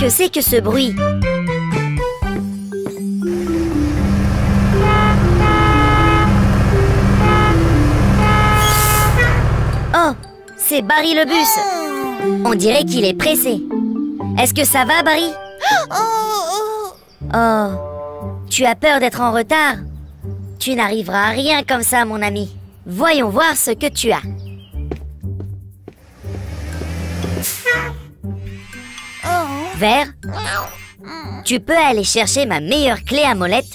que c'est que ce bruit? Oh, c'est Barry le bus. On dirait qu'il est pressé. Est-ce que ça va, Barry? Oh, tu as peur d'être en retard? Tu n'arriveras à rien comme ça, mon ami. Voyons voir ce que tu as. Vert, tu peux aller chercher ma meilleure clé à molette?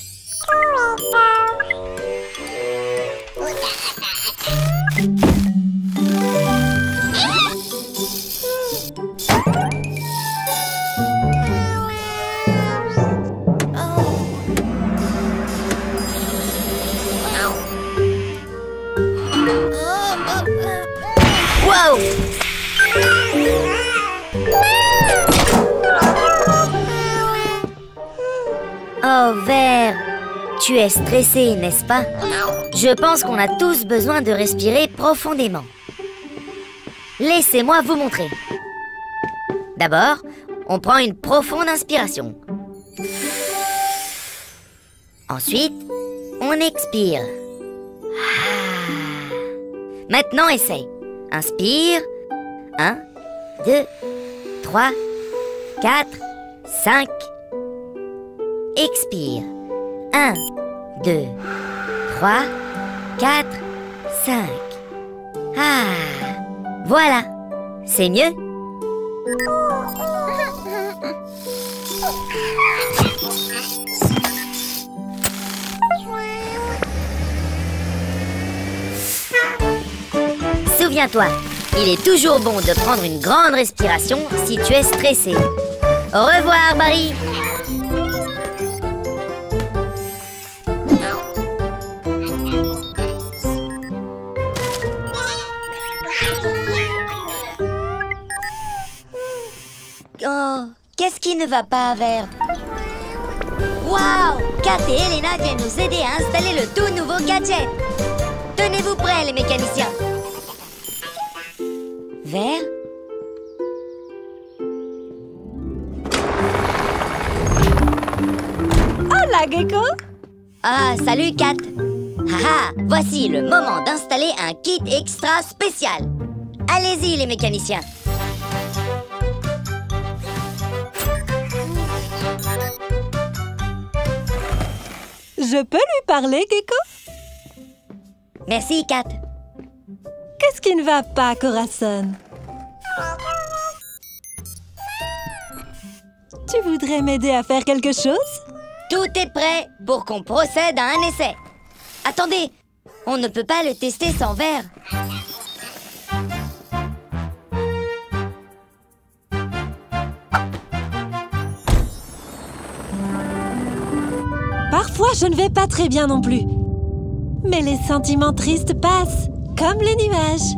Wow! Oh, Vert, tu es stressé, n'est-ce pas? Je pense qu'on a tous besoin de respirer profondément. Laissez-moi vous montrer. D'abord, on prend une profonde inspiration. Ensuite, on expire. Maintenant, essaye. Inspire. 1, 2, 3, 4, 5. Expire. 1, 2, 3, 4, 5. Ah, voilà. C'est mieux? Souviens-toi, il est toujours bon de prendre une grande respiration si tu es stressé. Au revoir, Barry. Oh, qu'est-ce qui ne va pas, Vert? Waouh! Kat et Elena viennent nous aider à installer le tout nouveau gadget. Tenez-vous prêts, les mécaniciens. Vert? Hola, Gecko! Ah, salut, Kat. Haha, voici le moment d'installer un kit extra spécial. Allez-y, les mécaniciens. Je peux lui parler, Gecko? Merci, Kat. Qu'est-ce qui ne va pas, Corazon? Tu voudrais m'aider à faire quelque chose? Tout est prêt pour qu'on procède à un essai. Attendez, on ne peut pas le tester sans Vert. Parfois, je ne vais pas très bien non plus. Mais les sentiments tristes passent, comme les nuages.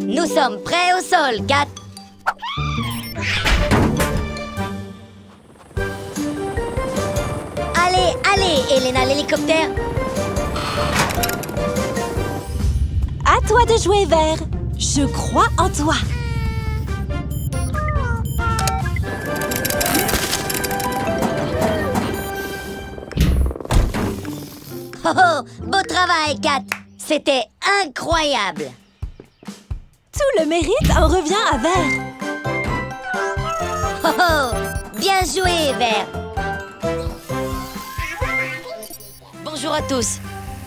Nous sommes prêts au sol, Kat. Allez, allez, Elena l'hélicoptère. À toi de jouer, Vert. Je crois en toi. Oh, oh, beau travail, Kat. C'était incroyable. Tout le mérite en revient à Vert. Oh, oh, bien joué, Vert. Bonjour à tous.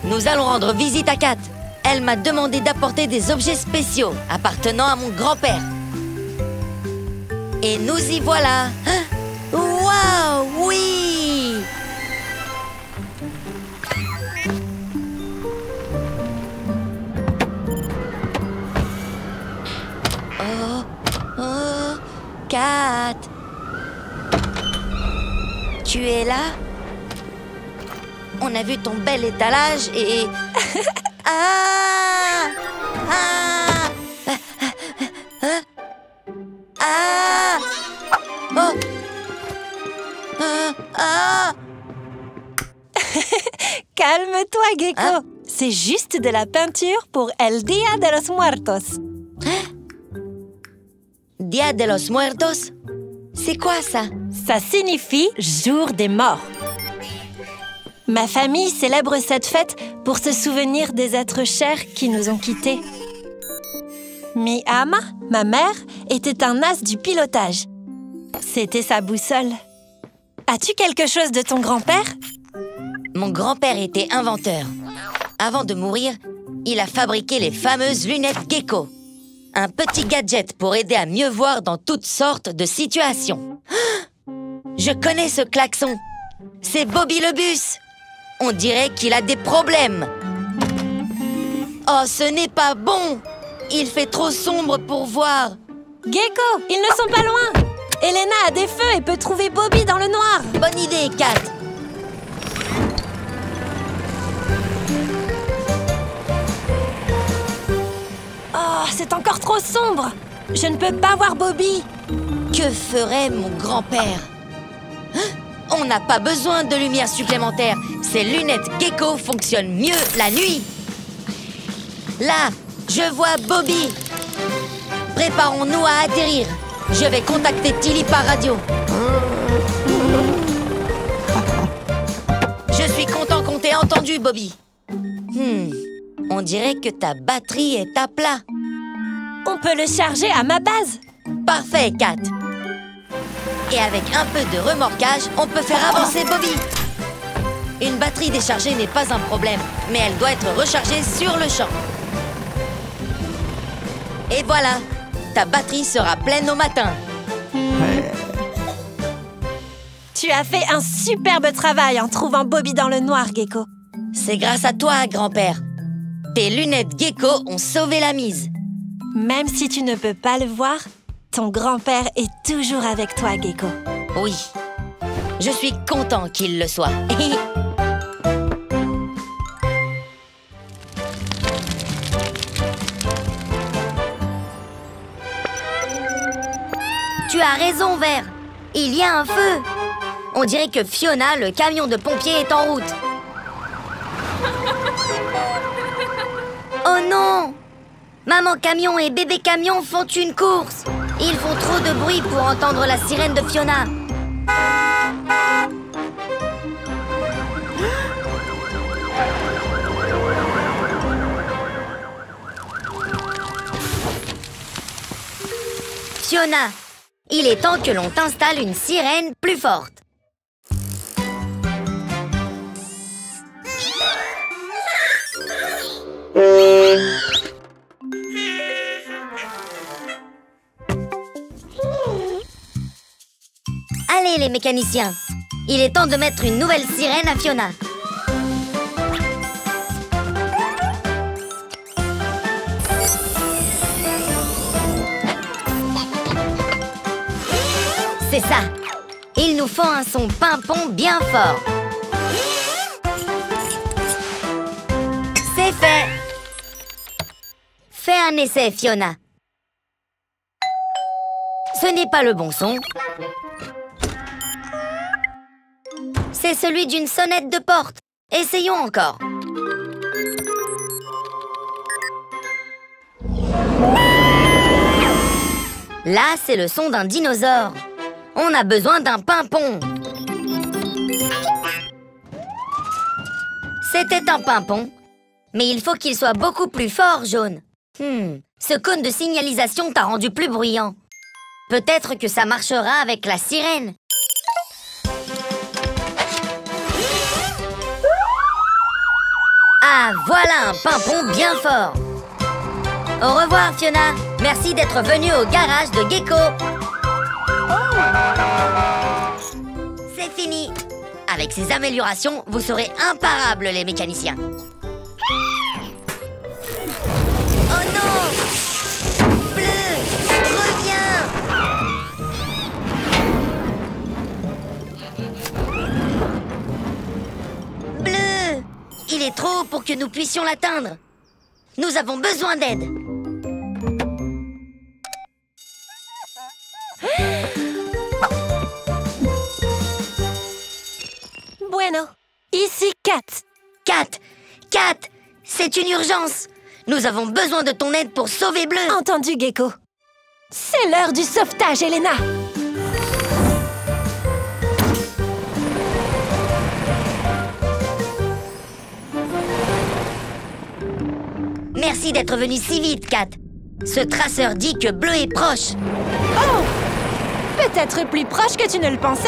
Nous allons rendre visite à Kat. Elle m'a demandé d'apporter des objets spéciaux appartenant à mon grand-père. Et nous y voilà. Hein? Waouh, oui! Oh, oh, Kat. Tu es là? On a vu ton bel étalage et... Ah! Ah! Ah! Oh! Ah! Calme-toi, Gecko. Hein? C'est juste de la peinture pour El Día de los Muertos. Dia de los Muertos? C'est quoi ça? Ça signifie jour des morts. Ma famille célèbre cette fête pour se souvenir des êtres chers qui nous ont quittés. Mi Ama, ma mère, était un as du pilotage. C'était sa boussole. As-tu quelque chose de ton grand-père? Mon grand-père était inventeur. Avant de mourir, il a fabriqué les fameuses lunettes Gecko. Un petit gadget pour aider à mieux voir dans toutes sortes de situations. Je connais ce klaxon. C'est Bobby le bus. On dirait qu'il a des problèmes. Oh, ce n'est pas bon. Il fait trop sombre pour voir. Gecko, ils ne sont pas loin. Elena a des feux et peut trouver Bobby dans le noir. Bonne idée, Kat. Oh, c'est encore trop sombre. Je ne peux pas voir Bobby. Que ferait mon grand-père? On n'a pas besoin de lumière supplémentaire. Ces lunettes Gecko fonctionnent mieux la nuit. Là, je vois Bobby. Préparons-nous à atterrir. Je vais contacter Tilly par radio. Je suis content qu'on t'ait entendu, Bobby. On dirait que ta batterie est à plat. On peut le charger à ma base. Parfait, Kat. Et avec un peu de remorquage, on peut faire avancer Bobby. Une batterie déchargée n'est pas un problème, mais elle doit être rechargée sur le champ. Et voilà, ta batterie sera pleine au matin. Tu as fait un superbe travail en trouvant Bobby dans le noir, Gecko. C'est grâce à toi, grand-père. Tes lunettes Gecko ont sauvé la mise. Même si tu ne peux pas le voir, ton grand-père est toujours avec toi, Gecko. Oui, je suis content qu'il le soit. Tu as raison, Vert. Il y a un feu. On dirait que Fiona, le camion de pompiers, est en route. Oh non! Maman camion et bébé camion font une course. Ils font trop de bruit pour entendre la sirène de Fiona. Fiona, il est temps que l'on t'installe une sirène plus forte. Allez les mécaniciens, il est temps de mettre une nouvelle sirène à Fiona. C'est ça. Il nous faut un son pimpon bien fort. C'est fait. Fais un essai, Fiona. Ce n'est pas le bon son. C'est celui d'une sonnette de porte. Essayons encore. Là, c'est le son d'un dinosaure. On a besoin d'un pimpon. C'était un pimpon, mais il faut qu'il soit beaucoup plus fort, Jaune. Ce cône de signalisation t'a rendu plus bruyant. Peut-être que ça marchera avec la sirène. Ah, voilà un pimpon bien fort. Au revoir, Fiona. Merci d'être venue au garage de Gecko. C'est fini. Avec ces améliorations, vous serez imparables, les mécaniciens. Oh non! Bleu, reviens! Bleu, il est trop haut pour que nous puissions l'atteindre. Nous avons besoin d'aide. Bueno, ici Kat. Kat, c'est une urgence. Nous avons besoin de ton aide pour sauver Bleu. Entendu, Gecko. C'est l'heure du sauvetage, Elena! Merci d'être venu si vite, Kat. Ce traceur dit que Bleu est proche. Oh! Peut-être plus proche que tu ne le pensais?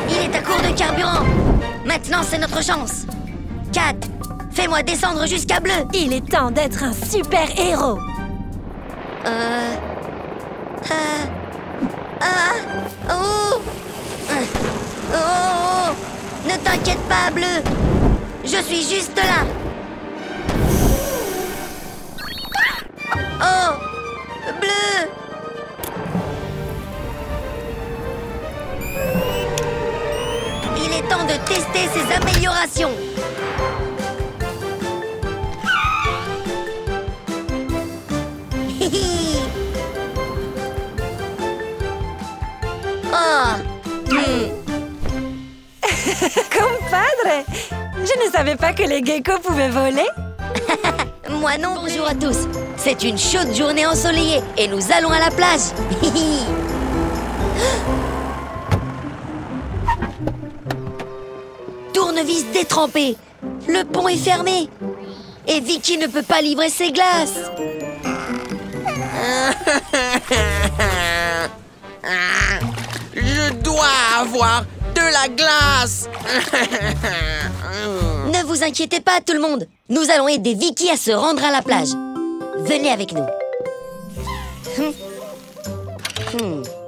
Il est à court de carburant. Maintenant, c'est notre chance. Kat, fais-moi descendre jusqu'à Bleu. Il est temps d'être un super-héros. Oh! Oh! Ne t'inquiète pas, Bleu. Je suis juste là. Oh! Bleu! Il est temps de tester ses améliorations. Oh! Compadre! Je ne savais pas que les geckos pouvaient voler. Moi non. Bonjour à tous. C'est une chaude journée ensoleillée et nous allons à la plage. Tournevis détrempé. Le pont est fermé. Et Vicky ne peut pas livrer ses glaces. Je dois avoir de la glace. Ne vous inquiétez pas, tout le monde. Nous allons aider Vicky à se rendre à la plage. Venez avec nous.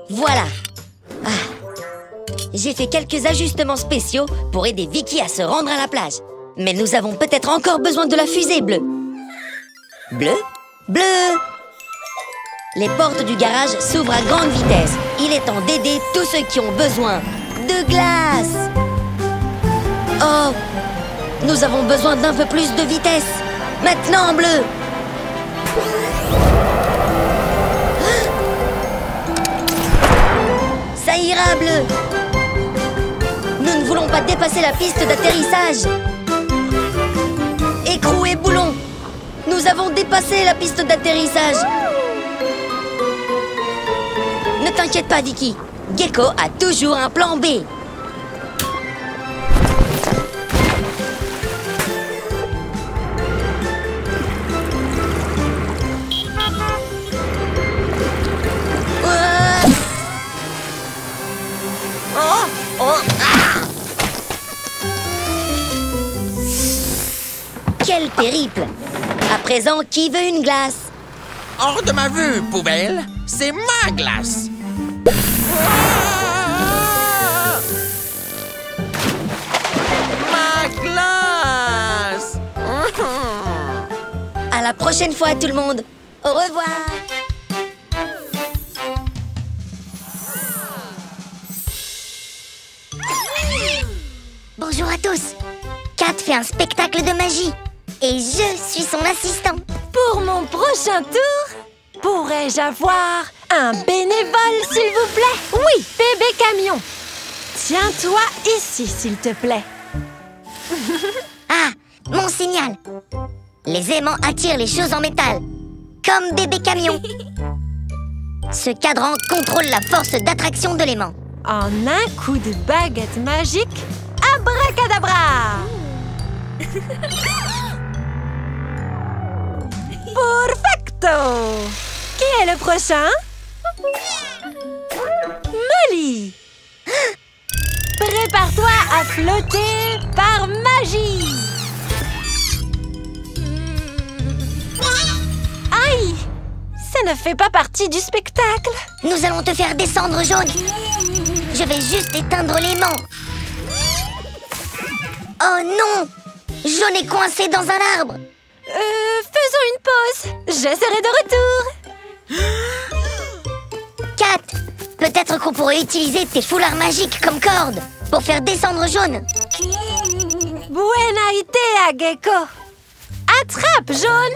Voilà. Ah. J'ai fait quelques ajustements spéciaux pour aider Vicky à se rendre à la plage. Mais nous avons peut-être encore besoin de la fusée bleue. Bleu? Bleu! Les portes du garage s'ouvrent à grande vitesse. Il est temps d'aider tous ceux qui ont besoin de glace. Oh! Nous avons besoin d'un peu plus de vitesse. Maintenant, Bleu! Ça ira, Bleu! Nous ne voulons pas dépasser la piste d'atterrissage. Écrou et boulon! Nous avons dépassé la piste d'atterrissage. Ne t'inquiète pas, Vicky. Gecko a toujours un plan B. Quel périple! À présent, qui veut une glace? Hors de ma vue, poubelle. C'est ma glace. Ma glace. À la prochaine fois, tout le monde. Au revoir. Bonjour à tous. Kat fait un spectacle de magie et je suis son assistant. Pour mon prochain tour, pourrais-je avoir un bénévole, s'il vous plaît? Oui, bébé camion. Tiens-toi ici, s'il te plaît. Ah, mon signal. Les aimants attirent les choses en métal, comme bébé camion. Ce cadran contrôle la force d'attraction de l'aimant. En un coup de baguette magique, abracadabra! Perfecto! Qui est le prochain? Molly! Prépare-toi à flotter par magie! Aïe! Ça ne fait pas partie du spectacle! Nous allons te faire descendre, Jaune. Je vais juste éteindre l'aimant. Oh non! Jaune est coincé dans un arbre. Faisons une pause. Je serai de retour. Kat, peut-être qu'on pourrait utiliser tes foulards magiques comme corde pour faire descendre Jaune. Buena idea, Gecko. Attrape, Jaune.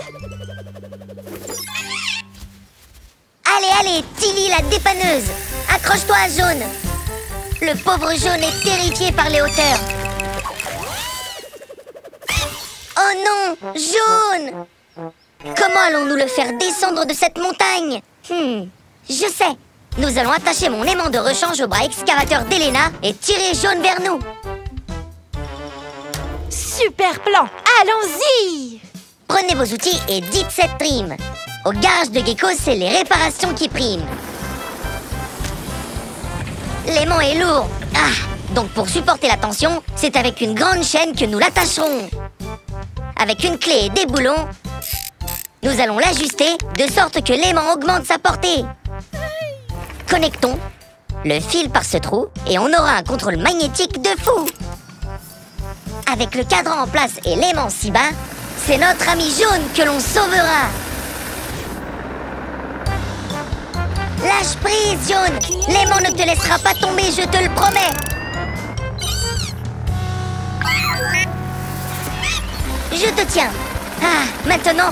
Allez, allez, Tilly la dépanneuse. Accroche-toi à Jaune. Le pauvre Jaune est terrifié par les hauteurs. non, Jaune! Comment allons-nous le faire descendre de cette montagne? Je sais. Nous allons attacher mon aimant de rechange au bras excavateur d'Elena et tirer Jaune vers nous. Super plan! Allons-y! Prenez vos outils et dites cette rime. Au garage de Gecko, c'est les réparations qui priment. L'aimant est lourd. Donc pour supporter la tension, c'est avec une grande chaîne que nous l'attacherons. Avec une clé et des boulons, nous allons l'ajuster de sorte que l'aimant augmente sa portée. Connectons le fil par ce trou et on aura un contrôle magnétique de fou. Avec le cadran en place et l'aimant si bas, c'est notre ami Jaune que l'on sauvera. Lâche prise, Jaune. L'aimant ne te laissera pas tomber, je te le promets. Je te tiens. Maintenant,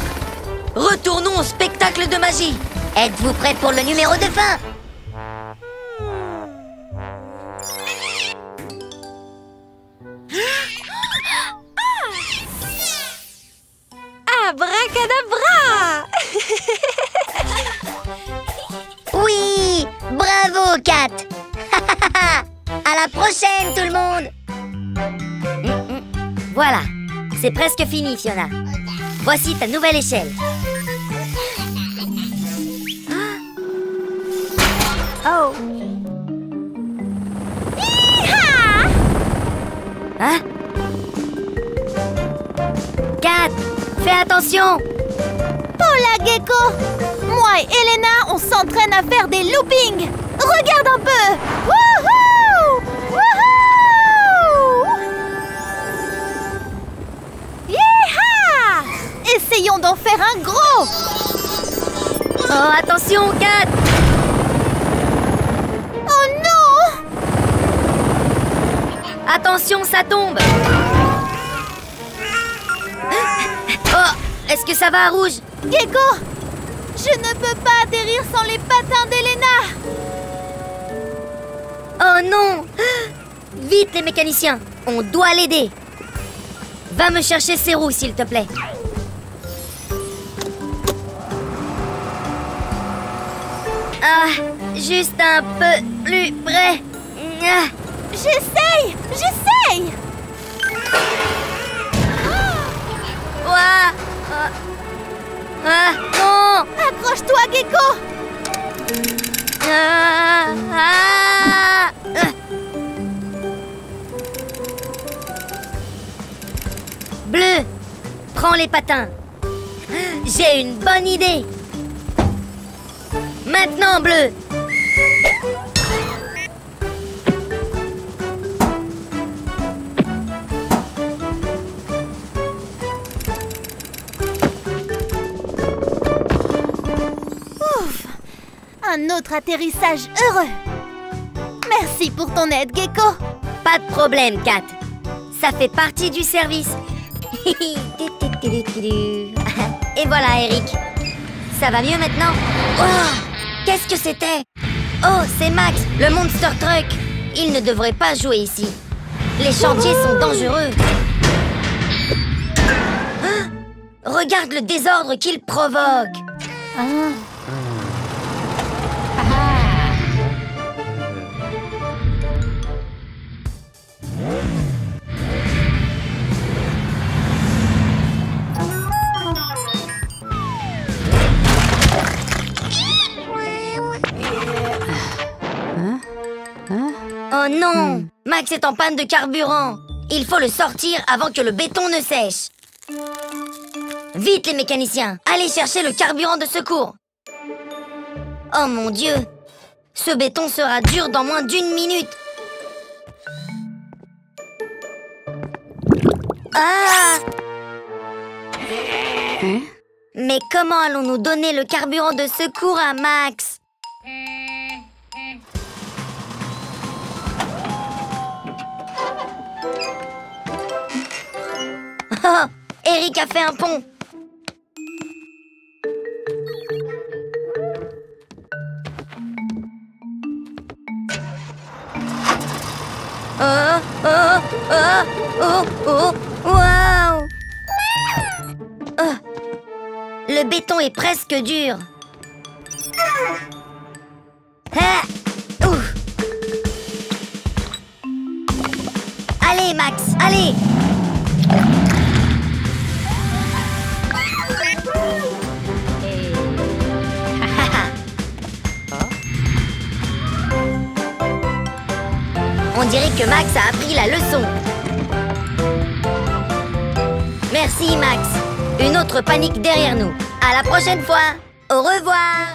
Retournons au spectacle de magie. êtes-vous prêts pour le numéro de fin? Abracadabra! Oui, bravo, Kat. À la prochaine, tout le monde. Voilà, c'est presque fini, Fiona. Voici ta nouvelle échelle. Oh. Hein? Kat, fais attention. Hola, Gecko! Moi et Elena, on s'entraîne à faire des loopings! Regarde un peu! Wouhou! Wouhou! Yeeha! Essayons d'en faire un gros! Oh, attention, Kat. Oh non! Attention, ça tombe. Oh, est-ce que ça va, Rouge? Gecko! Je ne peux pas atterrir sans les patins d'Elena! Oh non! Vite, les mécaniciens! On doit l'aider! Va me chercher ses roues, s'il te plaît. Juste un peu plus près. J'essaye! J'essaye! Ouah. Non! Accroche-toi, Gecko! Bleu, prends les patins. J'ai une bonne idée. Maintenant, Bleu. Un autre atterrissage heureux! Merci pour ton aide, Gecko! Pas de problème, Kat. Ça fait partie du service. Et voilà, Eric. Ça va mieux maintenant? Oh, qu'est-ce que c'était? Oh, c'est Max, le Monster Truck. Il ne devrait pas jouer ici. Les chantiers sont dangereux. Regarde le désordre qu'il provoque. Oh non! Max est en panne de carburant. Il faut le sortir avant que le béton ne sèche. Vite les mécaniciens, allez chercher le carburant de secours. Oh mon Dieu! Ce béton sera dur dans moins d'1 minute. Ah! Mais comment allons-nous donner le carburant de secours à Max? Oh, Eric a fait un pont. Oh, oh, oh, oh, oh, waouh! Le béton est presque dur. Ah! Ouf! Allez, Max, allez! On dirait que Max a appris la leçon. Merci, Max. Une autre panique derrière nous. À la prochaine fois. Au revoir.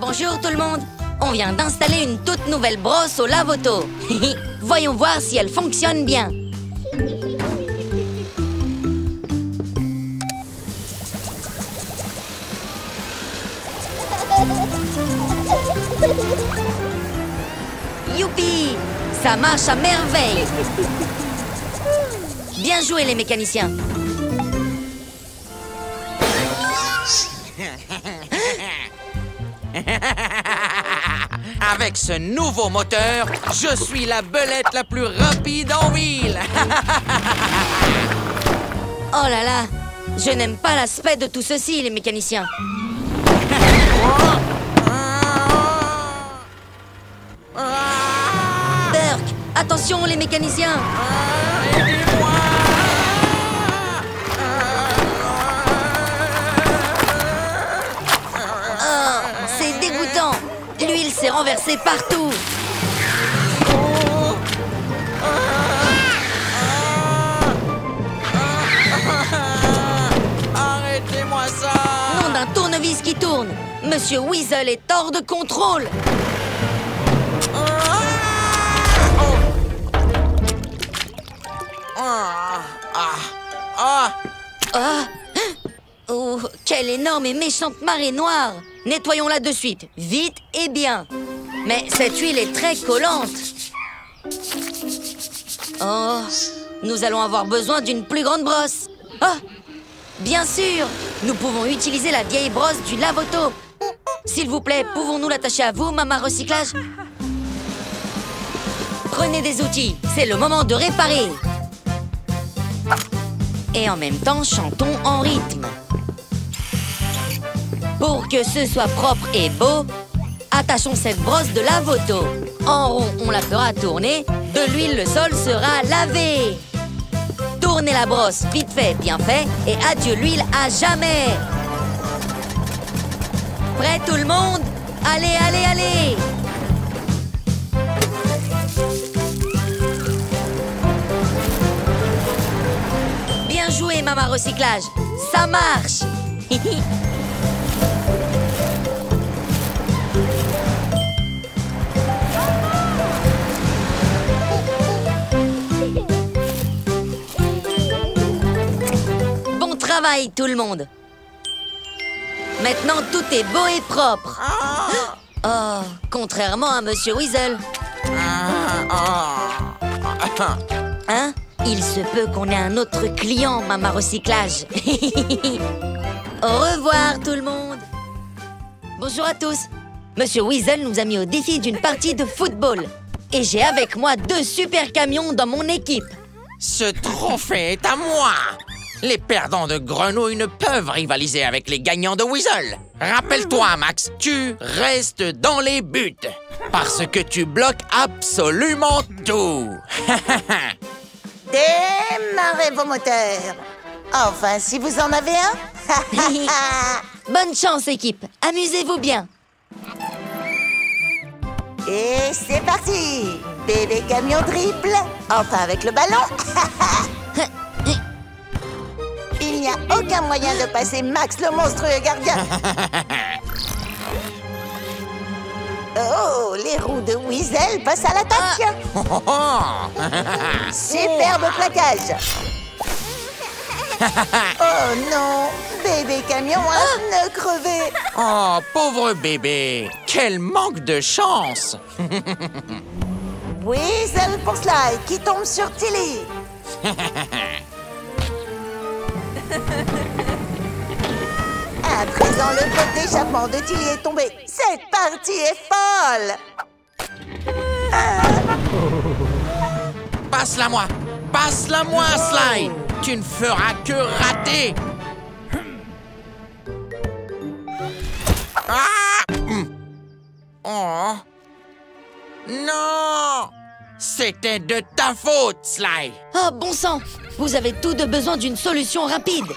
Bonjour tout le monde. On vient d'installer une toute nouvelle brosse au lave-auto. Voyons voir si elle fonctionne bien. Youpi! Ça marche à merveille! Bien joué les mécaniciens! Avec ce nouveau moteur, je suis la belette la plus rapide en ville. Oh là là! Je n'aime pas l'aspect de tout ceci, les mécaniciens. Burke, attention les mécaniciens! Oh, c'est dégoûtant! L'huile s'est renversée partout! Arrêtez-moi ça! Nom d'un tournevis qui tourne! Monsieur Weasel est hors de contrôle! Ah! Oh, quelle énorme et méchante marée noire! Nettoyons-la de suite, vite et bien. Mais cette huile est très collante. Oh, nous allons avoir besoin d'une plus grande brosse. Ah! Bien sûr! Nous pouvons utiliser la vieille brosse du lave-auto. S'il vous plaît, pouvons-nous l'attacher à vous, Mama Recyclage? Prenez des outils, c'est le moment de réparer. Et en même temps, chantons en rythme. Pour que ce soit propre et beau, attachons cette brosse de lave-auto. En rond, on la fera tourner. De l'huile, le sol sera lavé. Tournez la brosse, vite fait, bien fait. Et adieu l'huile à jamais. Prêt tout le monde? Allez, allez, allez! Bien joué, Mama Recyclage. Ça marche. Bon travail, tout le monde. Maintenant, tout est beau et propre. Oh, contrairement à Monsieur Weasel. Hein? Il se peut qu'on ait un autre client, Mama Recyclage. Au revoir, tout le monde. Bonjour à tous. Monsieur Weasel nous a mis au défi d'une partie de football. Et j'ai avec moi 2 super camions dans mon équipe. Ce trophée est à moi! Les perdants de grenouilles ne peuvent rivaliser avec les gagnants de Weasel. Rappelle-toi, Max, tu restes dans les buts. Parce que tu bloques absolument tout. Démarrez vos moteurs. Enfin, si vous en avez un. Bonne chance, équipe. Amusez-vous bien. Et c'est parti. Bébé camion dribble. Enfin, avec le ballon. Il n'y a aucun moyen de passer Max, le monstrueux gardien. Oh, les roues de Weasel passent à l'attaque. Superbe plaquage. Oh non, bébé camion a pneu crevé. Oh, pauvre bébé! Quel manque de chance! Weasel pour Slide qui tombe sur Tilly. À présent, le pot d'échappement de Tilly est tombé. Cette partie est folle. Passe-la moi! Passe-la moi, Slide! Tu ne feras que rater. Ah! Oh! Non! C'était de ta faute, Sly. Oh, bon sang! Vous avez tous deux besoin d'une solution rapide.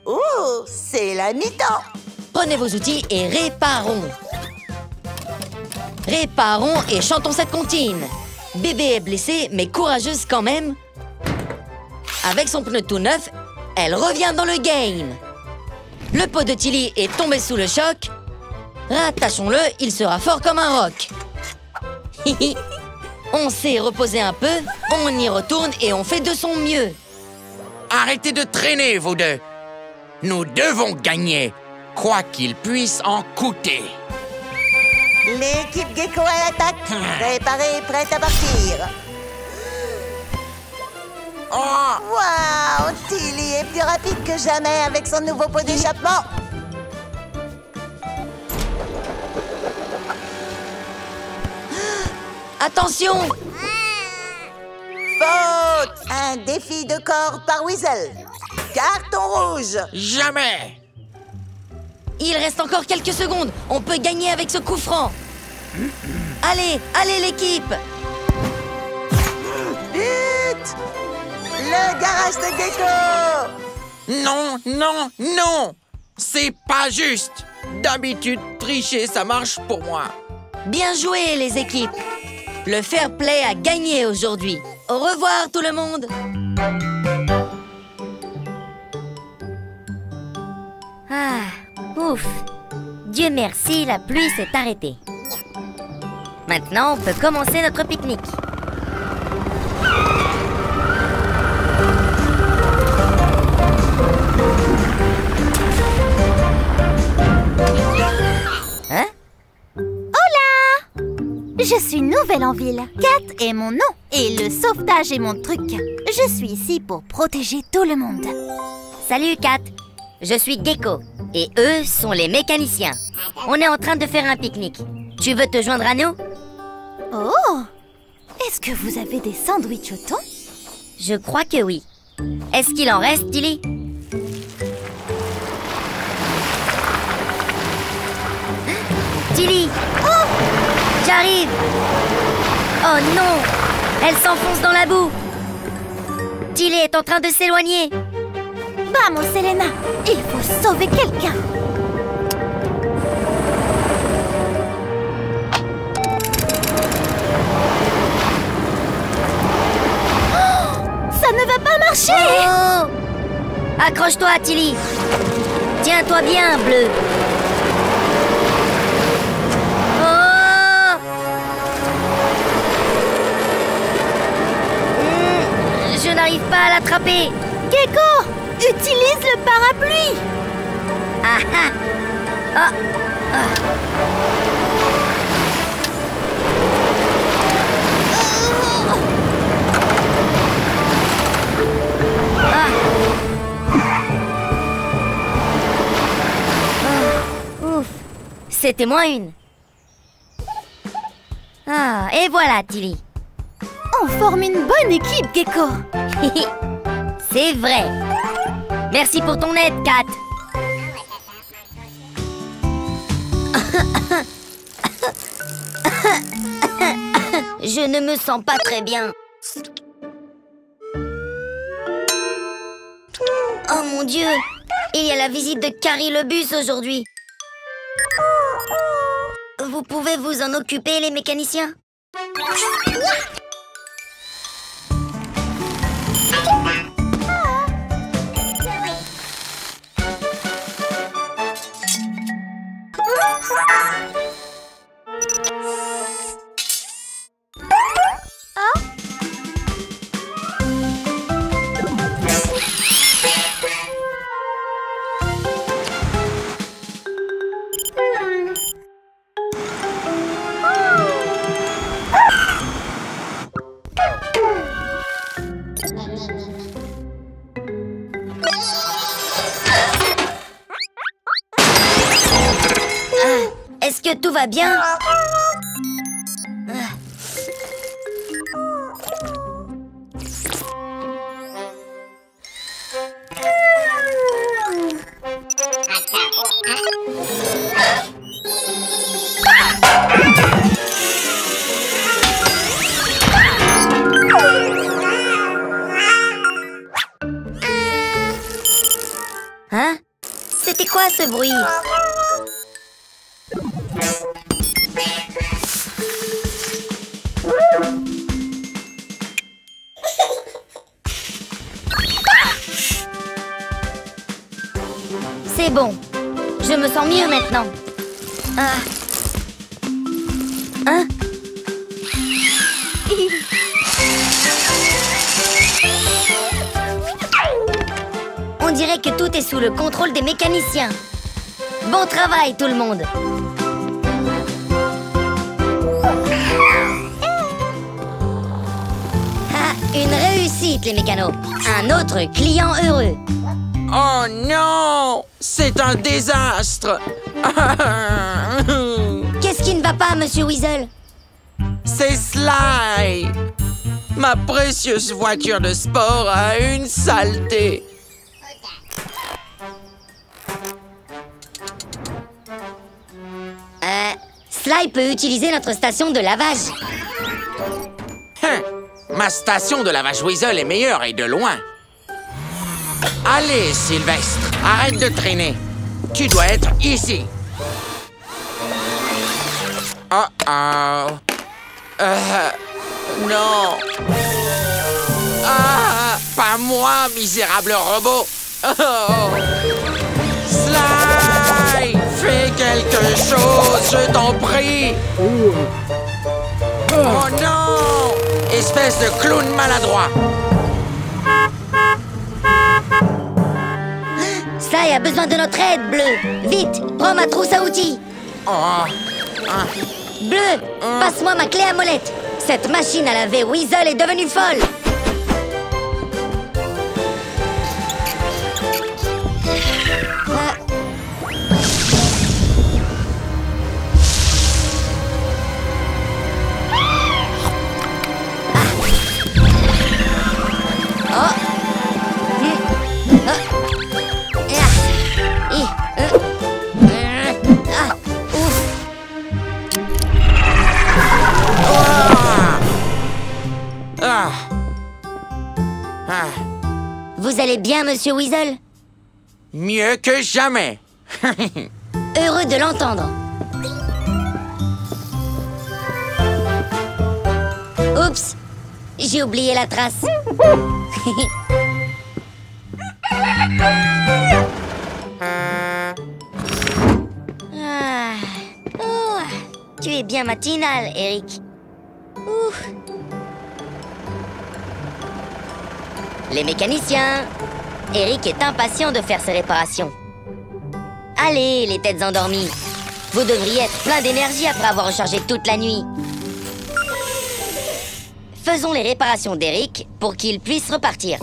Ouh, c'est la mi-temps. Prenez vos outils et réparons. Réparons et chantons cette comptine. Bébé est blessée, mais courageuse quand même. Avec son pneu tout neuf, elle revient dans le game. Le pot de Tilly est tombé sous le choc. Rattachons-le, il sera fort comme un roc. On s'est reposé un peu, on y retourne et on fait de son mieux. Arrêtez de traîner, vous deux. Nous devons gagner, quoi qu'il puisse en coûter. L'équipe Gecko à l'attaque. Préparée, prête à partir. Oh! Waouh, Tilly est plus rapide que jamais avec son nouveau pot d'échappement. Attention! Faute. Un défi de corps par Weasel. Carton rouge. Jamais! Il reste encore quelques secondes. On peut gagner avec ce coup franc. Allez, allez l'équipe! But. Le garage de Gecko. Non, non, non! C'est pas juste! D'habitude, tricher, ça marche pour moi. Bien joué les équipes! Le fair play a gagné aujourd'hui. Au revoir tout le monde! Ah, ouf. Dieu merci, la pluie s'est arrêtée. Maintenant, on peut commencer notre pique-nique. Hein? Hola! Je suis nouvelle en ville. Kat est mon nom et le sauvetage est mon truc. Je suis ici pour protéger tout le monde. Salut Kat, je suis Gecko et eux sont les mécaniciens. On est en train de faire un pique-nique. Tu veux te joindre à nous? Oh! Est-ce que vous avez des sandwichs au thon? Je crois que oui. Est-ce qu'il en reste, Tilly? Tilly! Oh! J'arrive! Oh non! Elle s'enfonce dans la boue! Tilly est en train de s'éloigner! Vamos, Selena! Il faut sauver quelqu'un! Oh! Ça ne va pas marcher! Oh! Accroche-toi, Tilly! Tiens-toi bien, Bleu! Oh! Je n'arrive pas à l'attraper! Gecko! Utilise le parapluie! Ah ah! Ah! Ah! Ouf! C'était moins une. Ah, et voilà, Tilly. On forme une bonne équipe, Gecko! C'est vrai. Merci pour ton aide, Kat. Je ne me sens pas très bien. Oh mon Dieu! Il y a la visite de Carrie le bus aujourd'hui. Vous pouvez vous en occuper, les mécaniciens? Est-ce que tout va bien? Hein? C'était quoi ce bruit? C'est bon. Je me sens mieux maintenant. Ah. Hein? On dirait que tout est sous le contrôle des mécaniciens. Bon travail, tout le monde. Ah, une réussite, les mécanos. Un autre client heureux. Oh non! C'est un désastre! Qu'est-ce qui ne va pas, Monsieur Weasel? C'est Sly! Ma précieuse voiture de sport a une saleté! Sly peut utiliser notre station de lavage. Ma station de lavage Weasel est meilleure et de loin. Allez, Sylvestre, arrête de traîner. Tu dois être ici. Oh. Non. Ah, pas moi, misérable robot. Oh. Sly, fais quelque chose, je t'en prie. Oh non, espèce de clown maladroit. Sly a besoin de notre aide, Bleu. Vite, prends ma trousse à outils. Oh. Bleu, passe-moi ma clé à molette. Cette machine à laver Weasel est devenue folle. Vous allez bien, Monsieur Weasel? Mieux que jamais. Heureux de l'entendre. Oups, j'ai oublié la trace. Tu es bien matinal, Eric. Ouf. Les mécaniciens. Eric est impatient de faire ses réparations. Allez, les têtes endormies. Vous devriez être plein d'énergie après avoir rechargé toute la nuit. Faisons les réparations d'Eric pour qu'il puisse repartir.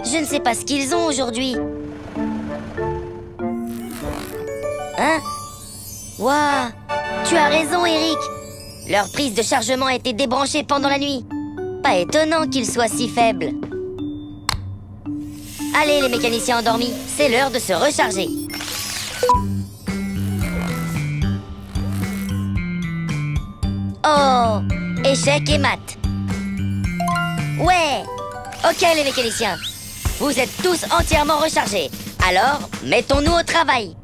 Je ne sais pas ce qu'ils ont aujourd'hui. Hein? Waouh! Tu as raison, Eric. Leur prise de chargement a été débranchée pendant la nuit. Pas étonnant qu'ils soient si faibles. Allez, les mécaniciens endormis, c'est l'heure de se recharger. Oh! Échec et mat. Ouais! Ok, les mécaniciens. Vous êtes tous entièrement rechargés. Alors, mettons-nous au travail.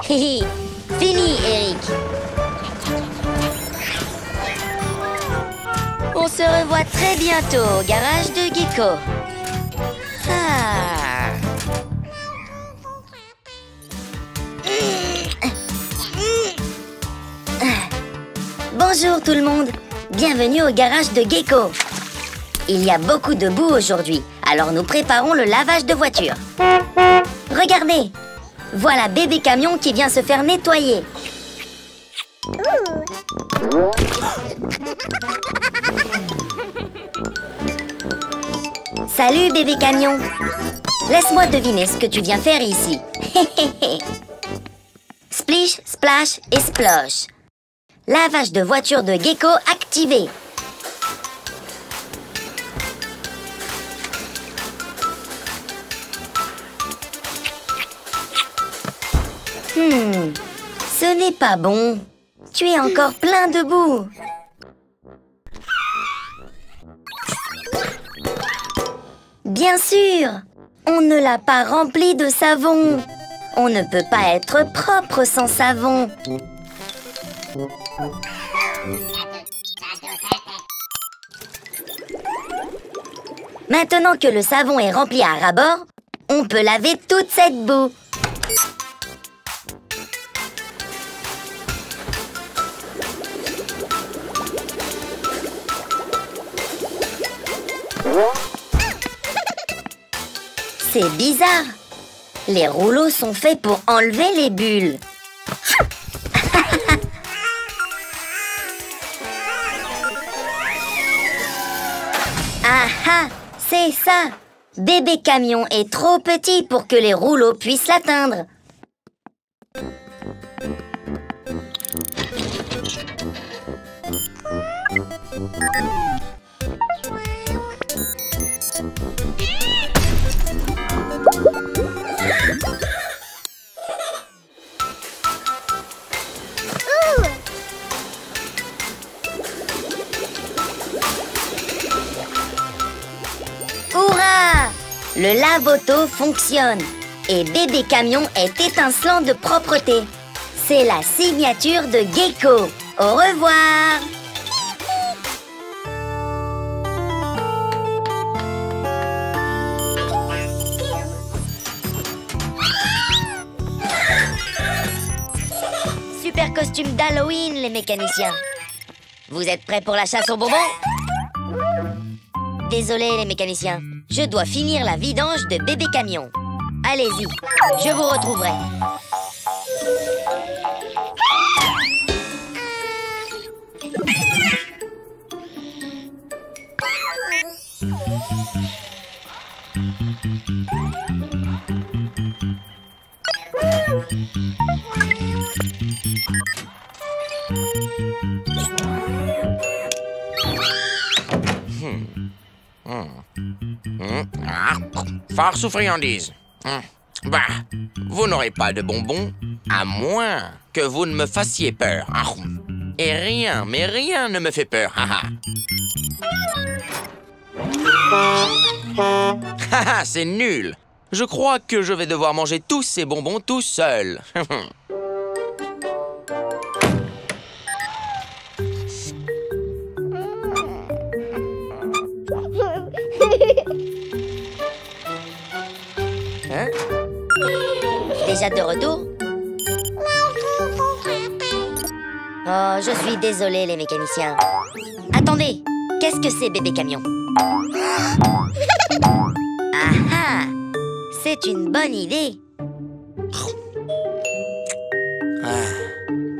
Hihi, fini, Eric. On se revoit très bientôt au garage de Gecko. Bonjour tout le monde, bienvenue au garage de Gecko. Il y a beaucoup de boue aujourd'hui, Alors nous préparons le lavage de voiture. Regardez, voilà bébé camion qui vient se faire nettoyer. Salut bébé camion. Laisse-moi deviner ce que tu viens faire ici. Splish, splash et splosh. Lavage de voiture de Gecko activé. Ce n'est pas bon. Tu es encore plein de boue. Bien sûr, on ne l'a pas rempli de savon. On ne peut pas être propre sans savon. Maintenant que le savon est rempli à ras-bord, on peut laver toute cette boue. C'est bizarre. Les rouleaux sont faits pour enlever les bulles. Ah ah, c'est ça. Bébé camion est trop petit pour que les rouleaux puissent l'atteindre. Hurrah! Le lave-auto fonctionne et bébé camion est étincelant de propreté. C'est la signature de Gecko. Au revoir! Super costume d'Halloween, les mécaniciens. Vous êtes prêts pour la chasse aux bonbons? Désolé, les mécaniciens. Je dois finir la vidange de bébé camion. Allez-y, je vous retrouverai. Farce ou friandise? Bah, vous n'aurez pas de bonbons, à moins que vous ne me fassiez peur. Et rien, mais rien ne me fait peur. Haha, c'est nul. Je crois que je vais devoir manger tous ces bonbons tout seul. Hein? Déjà de retour? Oh, je suis désolé, les mécaniciens. Attendez, qu'est-ce que c'est, bébé camion? Ah ah! C'est une bonne idée.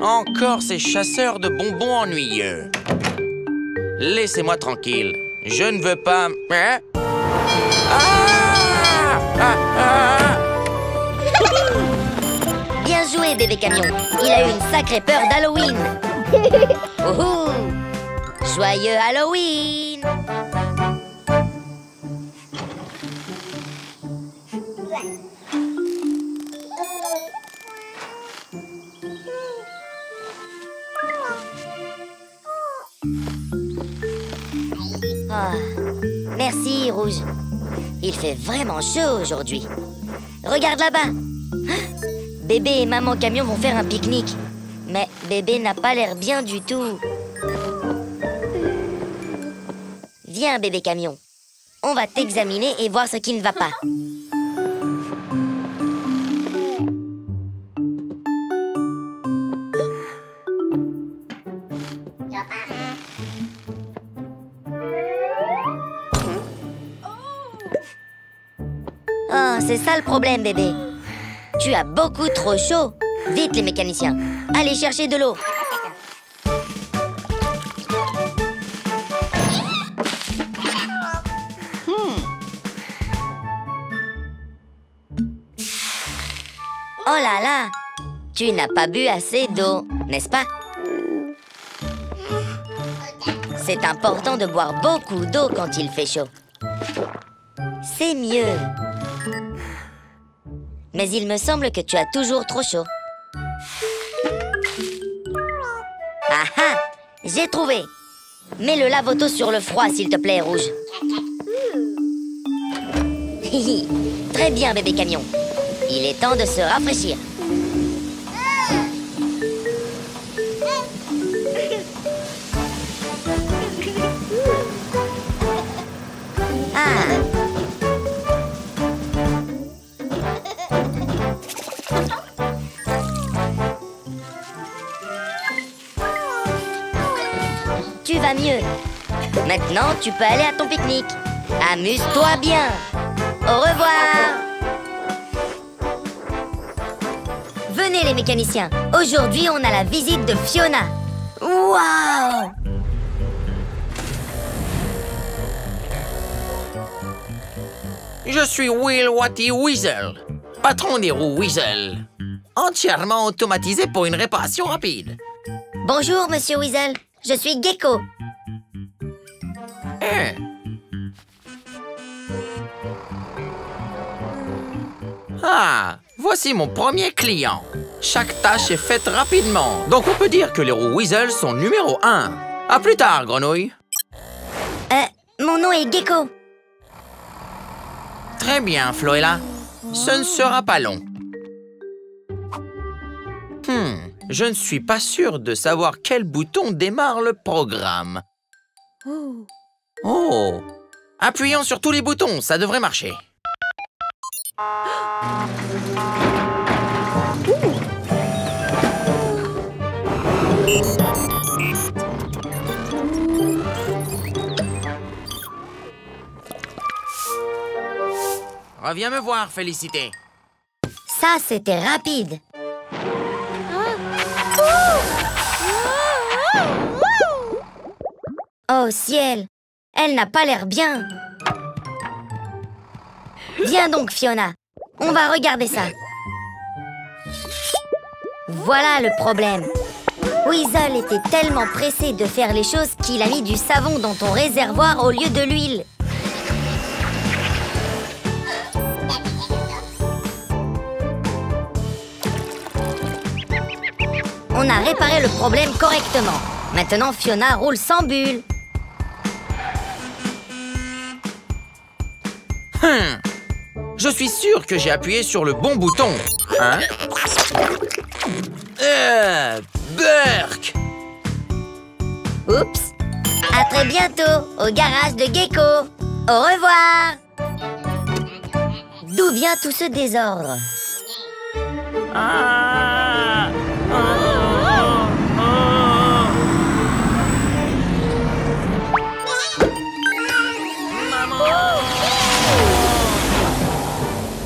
Encore ces chasseurs de bonbons ennuyeux. Laissez-moi tranquille. Je ne veux pas... Hein? Bien joué, bébé camion. Il a eu une sacrée peur d'Halloween. Ouhou! Joyeux Halloween! Oh, merci, Rouge. Il fait vraiment chaud aujourd'hui. Regarde là-bas. Bébé et maman camion vont faire un pique-nique. Mais bébé n'a pas l'air bien du tout. Viens, bébé camion. On va t'examiner et voir ce qui ne va pas. Ah, c'est ça le problème, bébé. Tu as beaucoup trop chaud. Vite, les mécaniciens. Allez chercher de l'eau. Oh là là! Tu n'as pas bu assez d'eau, n'est-ce pas? C'est important de boire beaucoup d'eau quand il fait chaud. C'est mieux. Mais il me semble que tu as toujours trop chaud. Ah ah! J'ai trouvé! Mets le lave-auto sur le froid, s'il te plaît, Rouge. Hihi. Très bien, bébé camion. Il est temps de se rafraîchir. Ah! Tu vas mieux. Maintenant, tu peux aller à ton pique-nique. Amuse-toi bien. Au revoir. Venez les mécaniciens. Aujourd'hui, on a la visite de Fiona. Waouh! Je suis Will Watty Weasel, patron des roues Weasel. Entièrement automatisé pour une réparation rapide. Bonjour, Monsieur Weasel. Je suis Gecko. Ah, voici mon premier client. Chaque tâche est faite rapidement, donc on peut dire que les roues Weasel sont numéro 1. À plus tard, grenouille. Mon nom est Gecko. Très bien, Floella. Ce ne sera pas long. Je ne suis pas sûr de savoir quel bouton démarre le programme. Oh! Appuyons sur tous les boutons, ça devrait marcher. Reviens me voir, Félicité. Ça, c'était rapide. Oh ciel, elle n'a pas l'air bien. Viens donc, Fiona. On va regarder ça. Voilà le problème. Weasel était tellement pressé de faire les choses qu'il a mis du savon dans ton réservoir au lieu de l'huile. On a réparé le problème correctement. Maintenant, Fiona roule sans bulle. Je suis sûr que j'ai appuyé sur le bon bouton. Hein? Burk! Oups. À très bientôt au garage de Gecko. Au revoir. D'où vient tout ce désordre?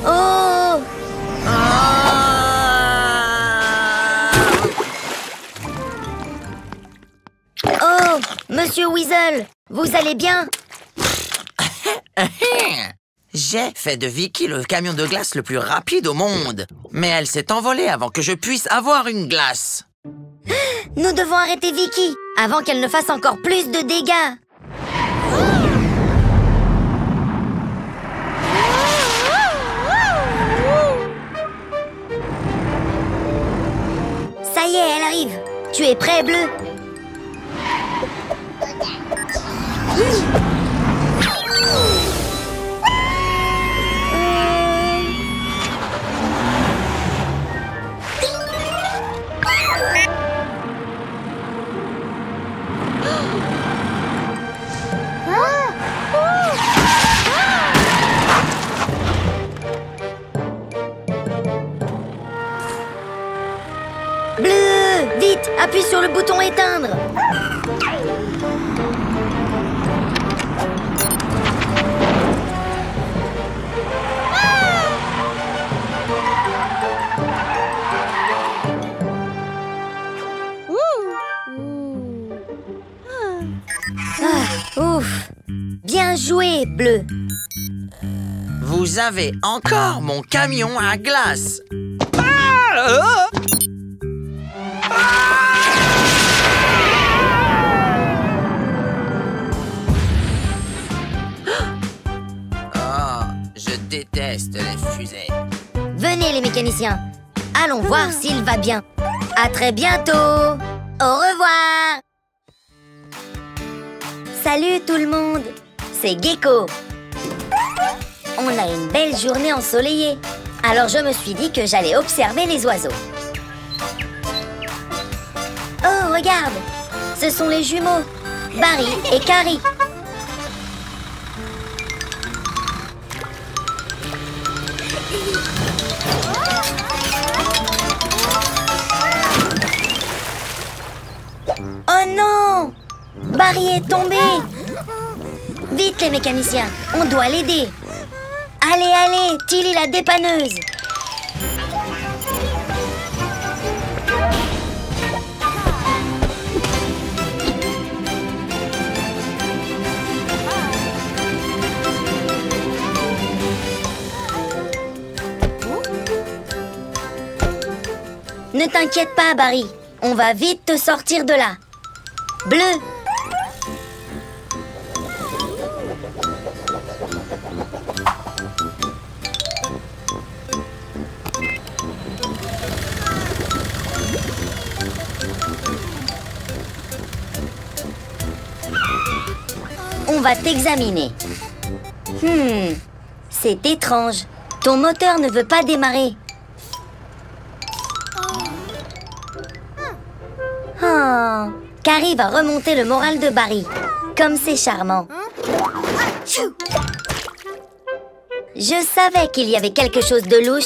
Oh! Oh, Monsieur Weasel, vous allez bien? J'ai fait de Vicky le camion de glace le plus rapide au monde. Mais elle s'est envolée avant que je puisse avoir une glace. Nous devons arrêter Vicky avant qu'elle ne fasse encore plus de dégâts. Ça y est, elle arrive. Tu es prêt, Bleu? Bleu, vite, appuie sur le bouton éteindre. Bien joué, Bleu. Vous avez encore mon camion à glace. Oh, je déteste les fusées. Venez les mécaniciens. Allons voir s'il va bien. À très bientôt. Au revoir. Salut tout le monde. C'est Gecko. On a une belle journée ensoleillée. Alors je me suis dit que j'allais observer les oiseaux. Oh, regarde. Ce sont les jumeaux, Barry et Carrie. Oh non! Barry est tombé! Vite les mécaniciens, on doit l'aider! Allez, allez, Tilly la dépanneuse! Ne t'inquiète pas, Barry. On va vite te sortir de là. Bleu. On va t'examiner. C'est étrange. Ton moteur ne veut pas démarrer. Oh, Carrie va remonter le moral de Barry. Comme c'est charmant. Je savais qu'il y avait quelque chose de louche.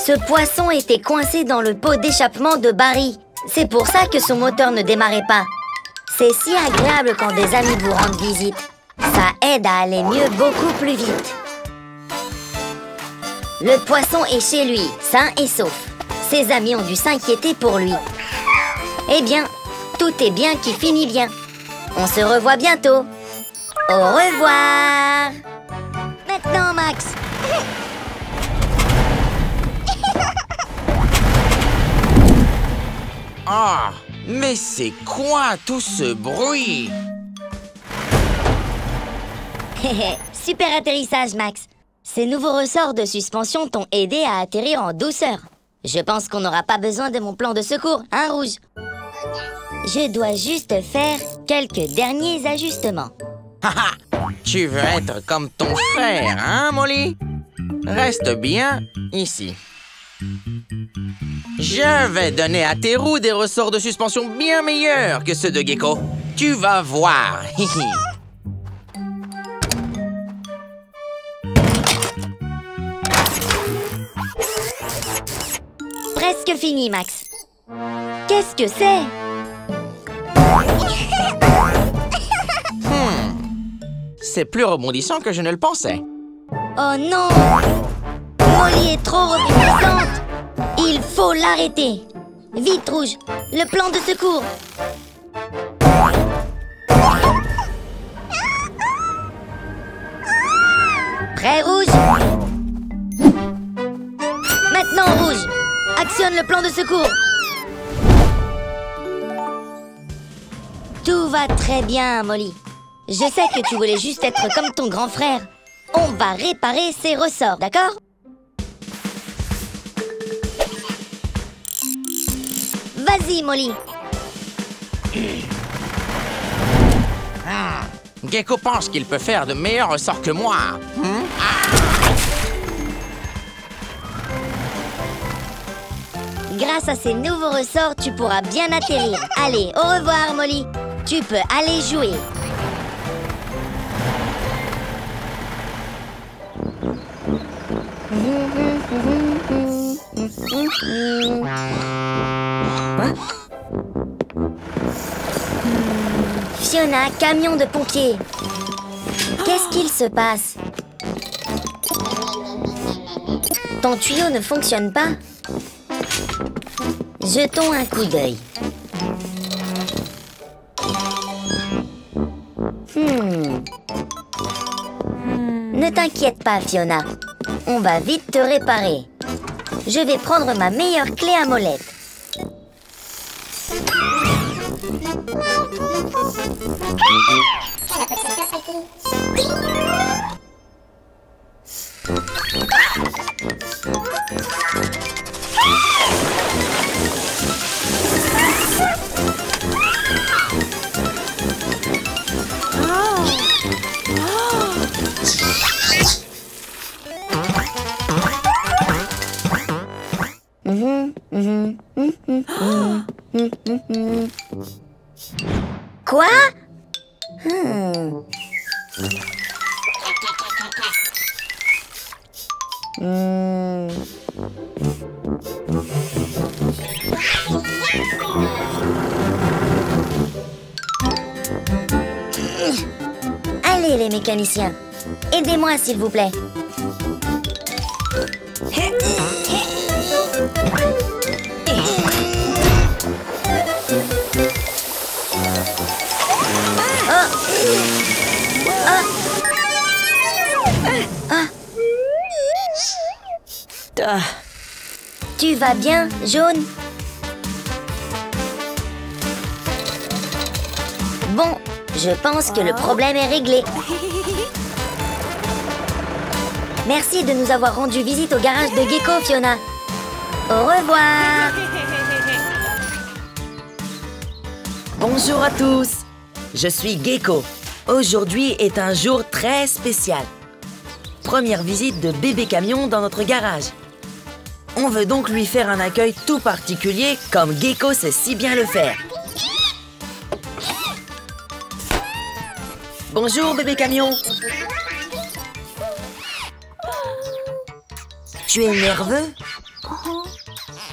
Ce poisson était coincé dans le pot d'échappement de Barry. C'est pour ça que son moteur ne démarrait pas. C'est si agréable quand des amis vous rendent visite. Ça aide à aller mieux beaucoup plus vite. Le poisson est chez lui, sain et sauf. Ses amis ont dû s'inquiéter pour lui. Eh bien, tout est bien qui finit bien. On se revoit bientôt. Au revoir. Maintenant, Max. Ah, mais c'est quoi tout ce bruit? Super atterrissage, Max. Ces nouveaux ressorts de suspension t'ont aidé à atterrir en douceur. Je pense qu'on n'aura pas besoin de mon plan de secours, hein, Rouge? Je dois juste faire quelques derniers ajustements. Haha, tu veux être comme ton frère, hein, Molly? Reste bien ici. Je vais donner à tes roues des ressorts de suspension bien meilleurs que ceux de Gecko. Tu vas voir. Presque fini, Max. Qu'est-ce que c'est? C'est plus rebondissant que je ne le pensais. Oh non! Molly est trop rebondissante. Il faut l'arrêter. Vite, Rouge, le plan de secours. Prêt, Rouge? Maintenant, Rouge, actionne le plan de secours. Tout va très bien, Molly. Je sais que tu voulais juste être comme ton grand frère. On va réparer ces ressorts, d'accord? Vas-y, Molly. Gecko pense qu'il peut faire de meilleurs ressorts que moi. Grâce à ces nouveaux ressorts, tu pourras bien atterrir. Allez, au revoir, Molly. Tu peux aller jouer. Fiona, camion de pompiers. Qu'est-ce qu'il se passe? Ton tuyau ne fonctionne pas? Jetons un coup d'œil. Ne t'inquiète pas, Fiona. On va vite te réparer. Je vais prendre ma meilleure clé à molette. Quoi? Allez les mécaniciens, aidez-moi s'il vous plaît. Tu vas bien, Jaune? Bon, je pense que le problème est réglé. Merci de nous avoir rendu visite au garage de Gecko, Fiona. Au revoir. Bonjour à tous, je suis Gecko. Aujourd'hui est un jour très spécial. Première visite de bébé camion dans notre garage. On veut donc lui faire un accueil tout particulier comme Gecko sait si bien le faire. Bonjour bébé camion. Tu es nerveux?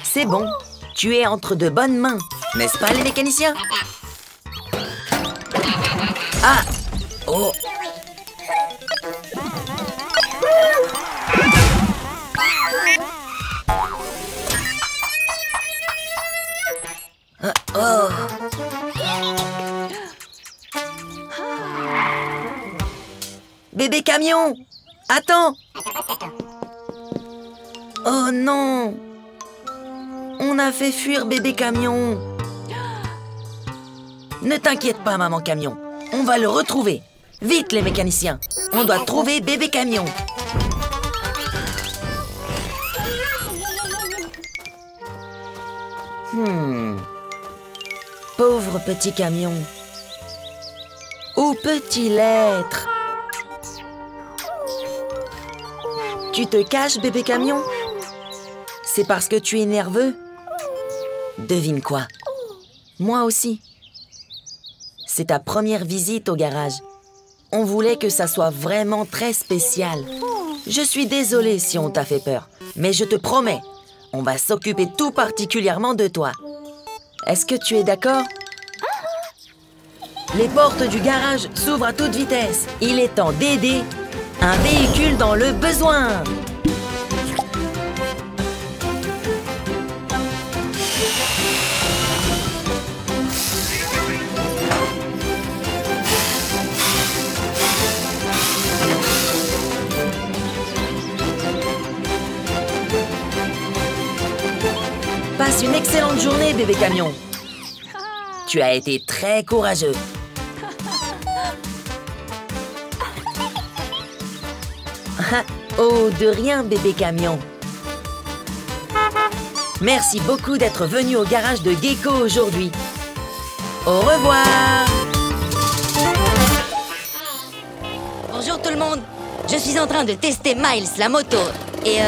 C'est bon, tu es entre de bonnes mains, n'est-ce pas les mécaniciens? Ah! Oh! Oh! Bébé camion! Attends! Oh non! On a fait fuir bébé camion! Ne t'inquiète pas, maman camion. On va le retrouver. Vite, les mécaniciens. On doit trouver bébé camion. Pauvre petit camion. Où peut-il être? Tu te caches, bébé camion? C'est parce que tu es nerveux? Devine quoi? Moi aussi. C'est ta première visite au garage. On voulait que ça soit vraiment très spécial. Je suis désolée si on t'a fait peur, mais je te promets, on va s'occuper tout particulièrement de toi. Est-ce que tu es d'accord? Les portes du garage s'ouvrent à toute vitesse. Il est temps d'aider un véhicule dans le besoin. Passe une excellente journée, bébé camion. Tu as été très courageux. Oh, de rien, bébé camion. Merci beaucoup d'être venu au garage de Gecko aujourd'hui. Au revoir. Bonjour tout le monde. Je suis en train de tester Miles, la moto. Et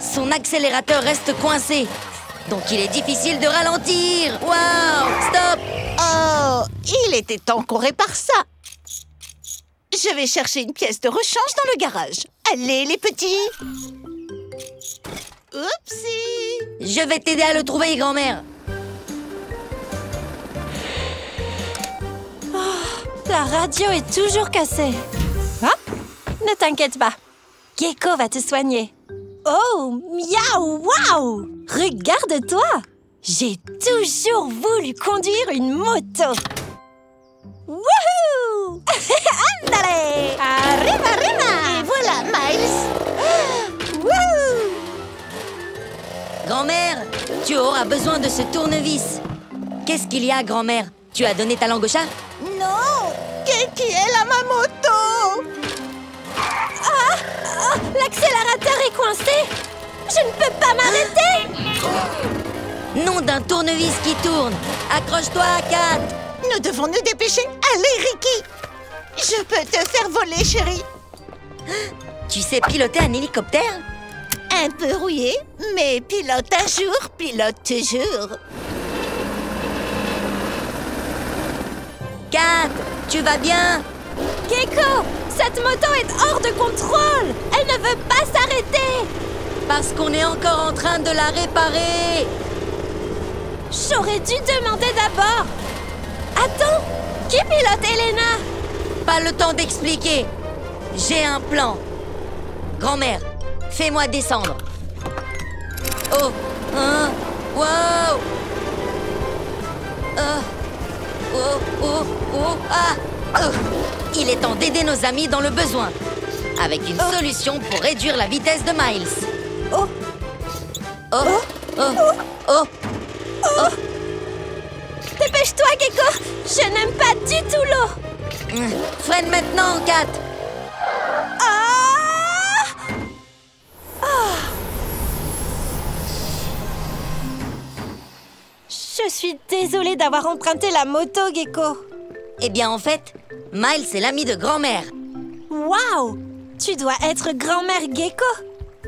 son accélérateur reste coincé. Donc il est difficile de ralentir. Waouh! Stop! Oh, il était temps qu'on répare ça. Je vais chercher une pièce de rechange dans le garage. Allez, les petits. Oupsie. Je vais t'aider à le trouver, grand-mère. La radio est toujours cassée. Ah, ne t'inquiète pas. Gecko va te soigner. Oh, miaou, waouh! Regarde-toi! J'ai toujours voulu conduire une moto. Wouhou! Andale! Arriba! Grand-mère, tu auras besoin de ce tournevis. Qu'est-ce qu'il y a, grand-mère? Tu as donné ta langue au chat? Non! Qui est là, ma moto? L'accélérateur est coincé. Je ne peux pas m'arrêter. Nom d'un tournevis qui tourne. Accroche-toi, Kat. Nous devons nous dépêcher. Allez, Ricky! Je peux te faire voler, chérie. Tu sais piloter un hélicoptère? Un peu rouillé, mais pilote un jour, pilote toujours. Kat, tu vas bien? Gecko, cette moto est hors de contrôle. Elle ne veut pas s'arrêter. Parce qu'on est encore en train de la réparer. J'aurais dû demander d'abord. Attends, qui pilote Elena? Pas le temps d'expliquer. J'ai un plan. Grand-mère, fais-moi descendre. Oh, hein, wow. Il est temps d'aider nos amis dans le besoin. Avec une solution pour réduire la vitesse de Miles. Dépêche-toi, Gecko. Je n'aime pas du tout l'eau. Freine maintenant, Kat. Je suis désolée d'avoir emprunté la moto, Gecko. Eh bien, en fait, Miles est l'ami de grand-mère. Waouh! Tu dois être grand-mère Gecko.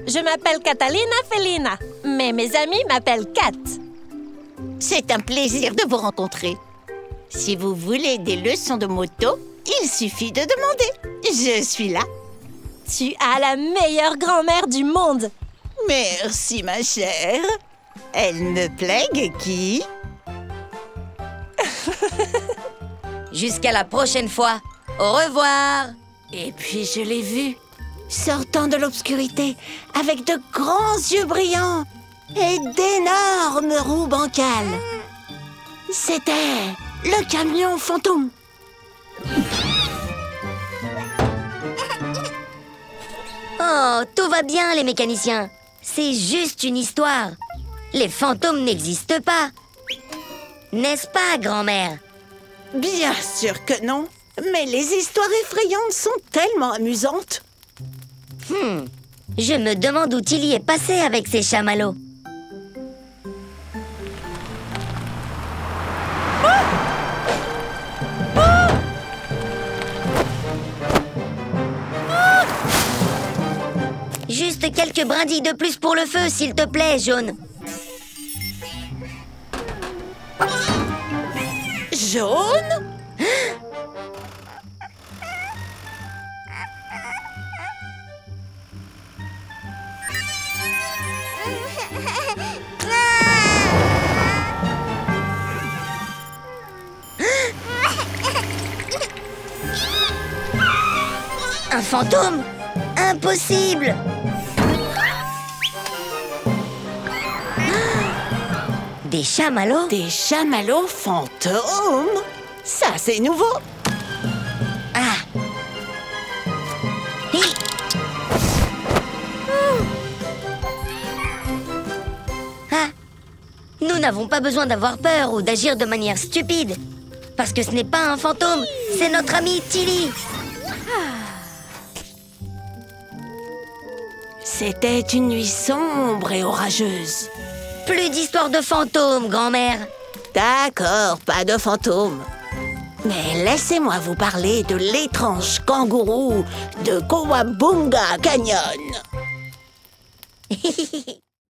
Je m'appelle Catalina Felina, mais mes amis m'appellent Kat. C'est un plaisir de vous rencontrer. Si vous voulez des leçons de moto, il suffit de demander. Je suis là. Tu as la meilleure grand-mère du monde. Merci, ma chère. Elle me plaît, Geki. Jusqu'à la prochaine fois. Au revoir. Et puis je l'ai vue, sortant de l'obscurité, avec de grands yeux brillants et d'énormes roues bancales. C'était le camion fantôme. Oh, tout va bien, les mécaniciens. C'est juste une histoire. Les fantômes n'existent pas. N'est-ce pas, grand-mère? Bien sûr que non. Mais les histoires effrayantes sont tellement amusantes. Je me demande où Tilly est passé avec ses chamallows. Juste quelques brindilles de plus pour le feu, s'il te plaît, Jaune. Jaune? Un fantôme? Impossible! Des chamallows? Des chamallows fantômes? Ça, c'est nouveau. Ah! Hi! Ah! Nous n'avons pas besoin d'avoir peur ou d'agir de manière stupide. Parce que ce n'est pas un fantôme, c'est notre ami Tilly. C'était une nuit sombre et orageuse. Plus d'histoires de fantômes, grand-mère. D'accord, pas de fantômes. Mais laissez-moi vous parler de l'étrange kangourou de Kowabunga Canyon.